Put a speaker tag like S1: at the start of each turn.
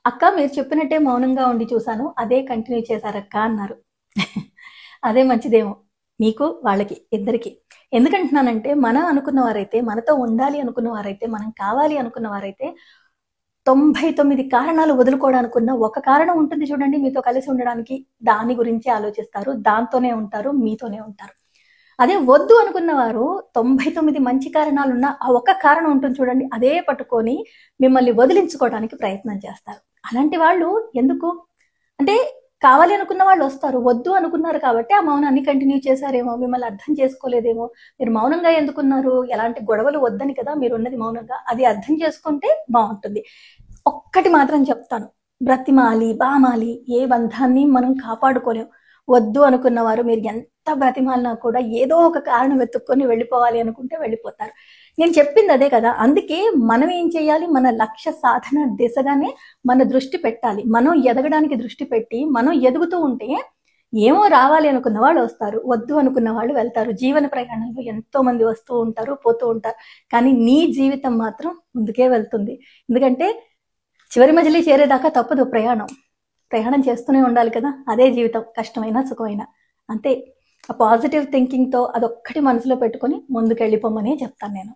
S1: అక్క మీరు చెప్పినట్టే మౌనంగా ఉండి చూసాను. అదే కంటిన్యూ చేశారక్క అన్నారు. అదే మంచిదేమో. మీకు, వాళ్ళకి ఇద్దరికీ. ఎందుకంటున్నానంటే మనం అనుకున్న వారైతే, మనతో ఉండాలి అనుకున్న వారైతే, మనం కావాలి అనుకున్న వారైతే 99 కారణాలు వదులుకోవడానికున్న ఒక కారణం ఉంటుంది చూడండి మీతో కలిసి ఉండడానికి. దాని గురించి ఆలోచిస్తారు. దాంతోనే ఉంటారు. మీతోనే ఉంటారు. అదే వద్దు అనుకున్న వారు 99 మంచి కారణాలున్న ఆ ఒక్క కారణం ఉంటుంది చూడండి. అదే పట్టుకొని మిమ్మల్ని వదిలించుకోవడానికి ప్రయత్నం చేస్తారు. అలాంటి వాళ్ళు ఎందుకు? అంటే కావాలి అనుకున్న వాళ్ళు వస్తారు. వద్దు అనుకున్నారు కాబట్టి ఆ మౌనాన్ని కంటిన్యూ చేశారేమో, మిమ్మల్ని అర్థం చేసుకోలేదేమో. మీరు మౌనంగా ఎందుకున్నారు? ఎలాంటి గొడవలు వద్దని కదా మీరున్నది మౌనంగా. అది అర్థం చేసుకుంటే బాగుంటుంది. ఒక్కటి మాత్రం చెప్తాను. బ్రతిమాలి, బామాలి ఏ బంధాన్ని మనం కాపాడుకోలేం. వద్దు అనుకున్న వారు మీరు ఎంత బ్రతిమాలినా కూడా ఏదో ఒక కారణం వెతుక్కొని వెళ్ళిపోవాలి అనుకుంటే వెళ్ళిపోతారు. నేను చెప్పింది అదే కదా. అందుకే మనం ఏం చేయాలి? మన లక్ష్య సాధన దిశగానే మన దృష్టి పెట్టాలి. మనం ఎదగడానికి దృష్టి పెట్టి మనం ఎదుగుతూ ఉంటే ఏమో రావాలి అనుకున్న వాళ్ళు వస్తారు, వద్దు అనుకున్న వాళ్ళు వెళ్తారు. జీవన ప్రయాణంలో ఎంతో మంది వస్తూ ఉంటారు, పోతూ ఉంటారు. కానీ నీ జీవితం మాత్రం ముందుకే వెళ్తుంది. ఎందుకంటే చివరి మజిలీ చేరేదాకా తప్పదు ప్రయాణం. ప్రయాణం చేస్తూనే ఉండాలి కదా. అదే జీవితం, కష్టమైనా సుఖమైనా. అంతే. ఆ పాజిటివ్ థింకింగ్తో అదొక్కటి మనసులో పెట్టుకొని ముందుకెళ్ళిపోమనే చెప్తాను నేను.